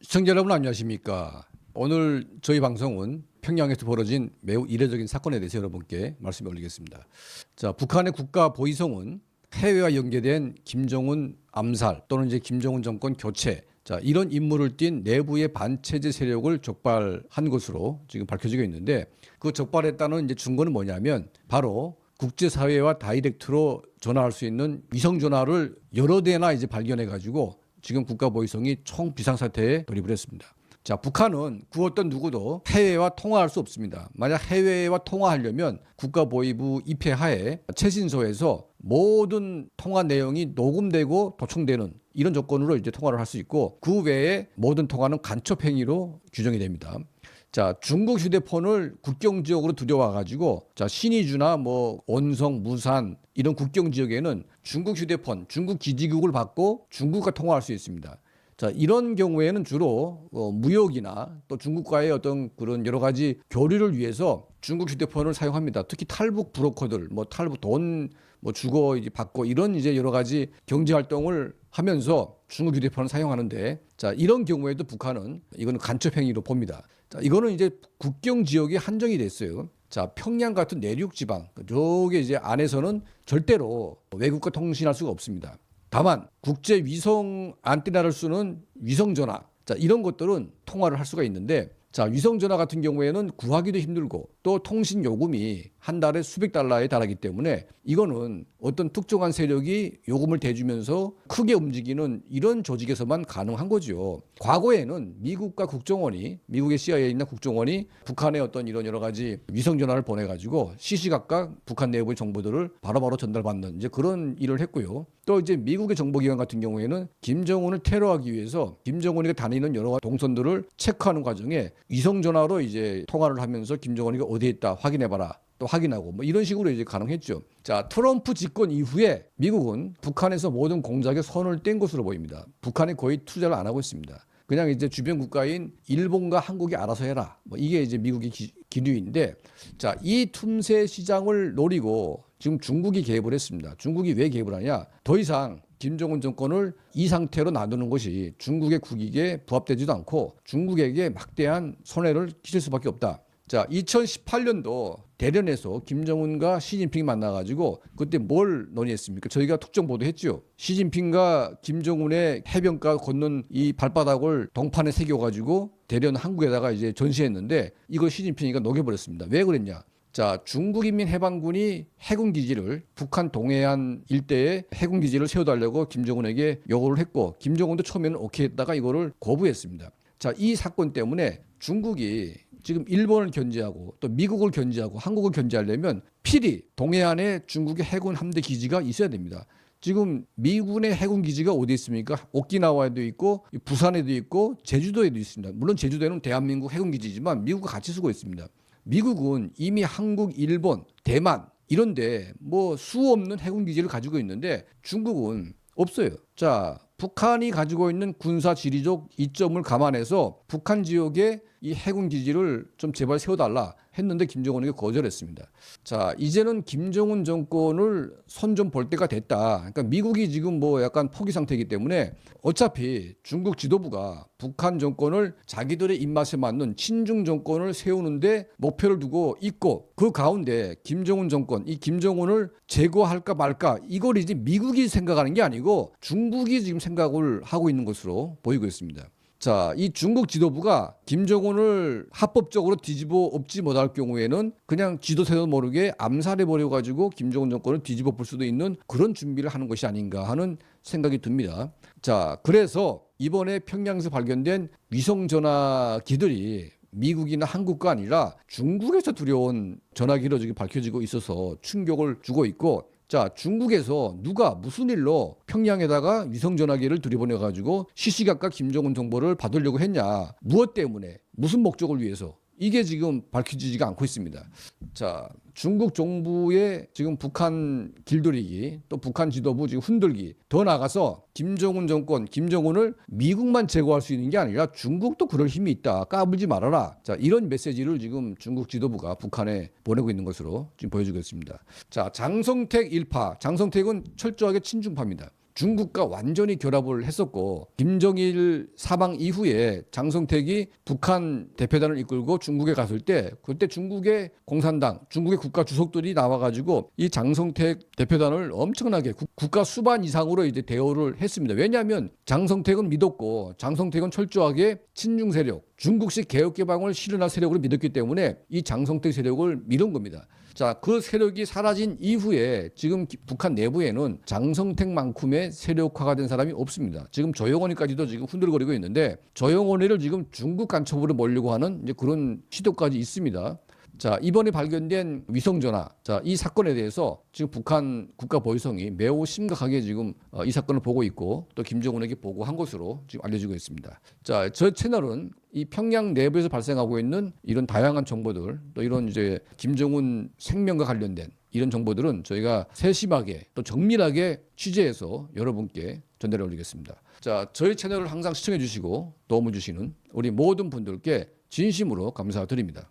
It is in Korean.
시청자 여러분 안녕하십니까. 오늘 저희 방송은 평양에서 벌어진 매우 이례적인 사건에 대해서 여러분께 말씀을 올리겠습니다. 자, 북한의 국가 보위성은 해외와 연계된 김정은 암살 또는 이제 김정은 정권 교체, 자, 이런 임무를 띈 내부의 반체제 세력을 적발한 것으로 지금 밝혀지고 있는데, 그 적발했다는 이제 증거는 뭐냐면 바로 국제사회와 다이렉트로 전화할 수 있는 위성 전화를 여러 대나 이제 발견해 가지고 지금 국가보위성이 총비상사태에 돌입을 했습니다. 자, 북한은 그 어떤 누구도 해외와 통화할 수 없습니다. 만약 해외와 통화하려면 국가보위부 입회하에 최신소에서 모든 통화 내용이 녹음되고 도청되는 이런 조건으로 이제 통화를 할 수 있고, 그 외에 모든 통화는 간첩 행위로 규정이 됩니다. 자, 중국 휴대폰을 국경 지역으로 들여와 가지고, 자, 신의주나 뭐 온성, 무산 이런 국경 지역에는 중국 휴대폰, 중국 기지국을 받고 중국과 통화할 수 있습니다. 자, 이런 경우에는 주로 무역이나 또 중국과의 어떤 그런 여러 가지 교류를 위해서 중국 휴대폰을 사용합니다. 특히 탈북 브로커들, 뭐 탈북 돈 뭐 주고 이제 받고 이런 이제 여러 가지 경제 활동을 하면서 중국 휴대폰을 사용하는데, 자, 이런 경우에도 북한은 이거는 간첩 행위로 봅니다. 자, 이거는 이제 국경 지역이 한정이 됐어요. 자, 평양 같은 내륙 지방, 저게 이제 안에서는 절대로 외국과 통신할 수가 없습니다. 다만 국제 위성 안테나를 쓰는 위성 전화, 자, 이런 것들은 통화를 할 수가 있는데, 자, 위성 전화 같은 경우에는 구하기도 힘들고 또 통신 요금이 한 달에 수백 달러에 달하기 때문에 이거는 어떤 특정한 세력이 요금을 대주면서 크게 움직이는 이런 조직에서만 가능한 거죠. 과거에는 미국과 국정원이, 미국의 CIA에 있는 국정원이 북한의 어떤 이런 여러 가지 위성 전화를 보내가지고 시시각각 북한 내부의 정보들을 바로바로 전달받는 이제 그런 일을 했고요. 또 이제 미국의 정보기관 같은 경우에는 김정은을 테러하기 위해서 김정은이가 다니는 여러 동선들을 체크하는 과정에 위성 전화로 이제 통화를 하면서 김정은이가 어디에 있다 확인해봐라, 또 확인하고 뭐 이런 식으로 이제 가능했죠. 자, 트럼프 집권 이후에 미국은 북한에서 모든 공작에 선을 뗀 것으로 보입니다. 북한이 거의 투자를 안 하고 있습니다. 그냥 이제 주변 국가인 일본과 한국이 알아서 해라, 뭐 이게 이제 미국의 기류인데, 자, 이 틈새 시장을 노리고 지금 중국이 개입을 했습니다. 중국이 왜 개입을 하냐? 더 이상 김정은 정권을 이 상태로 놔두는 것이 중국의 국익에 부합되지도 않고 중국에게 막대한 손해를 끼칠 수밖에 없다. 자, 2018년도 대련에서 김정은과 시진핑이 만나가지고 그때 뭘 논의했습니까? 저희가 특정 보도했죠. 시진핑과 김정은의 해변가 걷는 이 발바닥을 동판에 새겨가지고 대련 한국에다가 이제 전시했는데 이걸 시진핑이가 녹여버렸습니다. 왜 그랬냐? 자, 중국인민해방군이 해군 기지를 북한 동해안 일대에 해군 기지를 세워달라고 김정은에게 요구를 했고, 김정은도 처음에는 오케이 했다가 이거를 거부했습니다. 자, 이 사건 때문에 중국이 지금 일본을 견제하고 또 미국을 견제하고 한국을 견제하려면 필히 동해안에 중국의 해군 함대 기지가 있어야 됩니다. 지금 미군의 해군 기지가 어디 있습니까? 오키나와에도 있고 부산에도 있고 제주도에도 있습니다. 물론 제주도에는 대한민국 해군 기지지만 미국과 같이 쓰고 있습니다. 미국은 이미 한국, 일본, 대만 이런데 뭐 수 없는 해군 기지를 가지고 있는데 중국은 없어요. 자, 북한이 가지고 있는 군사 지리적 이점을 감안해서 북한 지역에 이 해군 기지를 좀 제발 세워달라 했는데 김정은에게 거절했습니다. 자, 이제는 김정은 정권을 손 좀 볼 때가 됐다. 그러니까 미국이 지금 뭐 약간 포기 상태이기 때문에 어차피 중국 지도부가 북한 정권을 자기들의 입맛에 맞는 친중 정권을 세우는데 목표를 두고 있고, 그 가운데 김정은 정권, 이 김정은을 제거할까 말까 이걸 이제 미국이 생각하는 게 아니고 중국이 지금 생각을 하고 있는 것으로 보이고 있습니다. 자, 이 중국 지도부가 김정은을 합법적으로 뒤집어 엎지 못할 경우에는 그냥 지도새도 모르게 암살해 버려 가지고 김정은 정권을 뒤집어 볼 수도 있는 그런 준비를 하는 것이 아닌가 하는 생각이 듭니다. 자, 그래서 이번에 평양에서 발견된 위성 전화기들이 미국이나 한국과 아니라 중국에서 들여온 전화기로 지금 밝혀지고 있어서 충격을 주고 있고, 자, 중국에서 누가 무슨 일로 평양에다가 위성 전화기를 들여보내 가지고 시시각각 김정은 정보를 받으려고 했냐, 무엇 때문에, 무슨 목적을 위해서, 이게 지금 밝혀지지가 않고 있습니다. 자, 중국 정부의 지금 북한 길들이기, 또 북한 지도부 지금 흔들기, 더 나아가서 김정은 정권, 김정은을 미국만 제거할 수 있는 게 아니라 중국도 그럴 힘이 있다, 까불지 말아라. 자, 이런 메시지를 지금 중국 지도부가 북한에 보내고 있는 것으로 지금 보여주고 있습니다. 자, 장성택 일파, 장성택은 철저하게 친중파입니다. 중국과 완전히 결합을 했었고 김정일 사망 이후에 장성택이 북한 대표단을 이끌고 중국에 갔을 때 그때 중국의 공산당, 중국의 국가 주석들이 나와가지고 이 장성택 대표단을 엄청나게 국가 수반 이상으로 이제 대우를 했습니다. 왜냐하면 장성택은 믿었고 장성택은 철저하게 친중 세력, 중국식 개혁개방을 실현할 세력으로 믿었기 때문에 이 장성택 세력을 믿은 겁니다. 자, 그 세력이 사라진 이후에 지금 북한 내부에는 장성택만큼의 세력화가 된 사람이 없습니다. 지금 조영원이까지도 지금 흔들거리고 있는데 조영원이를 지금 중국 간첩으로 몰려고 하는 이제 그런 시도까지 있습니다. 자, 이번에 발견된 위성전화. 자, 이 사건에 대해서 지금 북한 국가보위성이 매우 심각하게 지금 이 사건을 보고 있고 또 김정은에게 보고한 것으로 지금 알려지고 있습니다. 자, 저 채널은 이 평양 내부에서 발생하고 있는 이런 다양한 정보들 또 이런 이제 김정은 생명과 관련된 이런 정보들은 저희가 세심하게 또 정밀하게 취재해서 여러분께 전달해 올리겠습니다. 자, 저희 채널을 항상 시청해 주시고 도움을 주시는 우리 모든 분들께 진심으로 감사드립니다.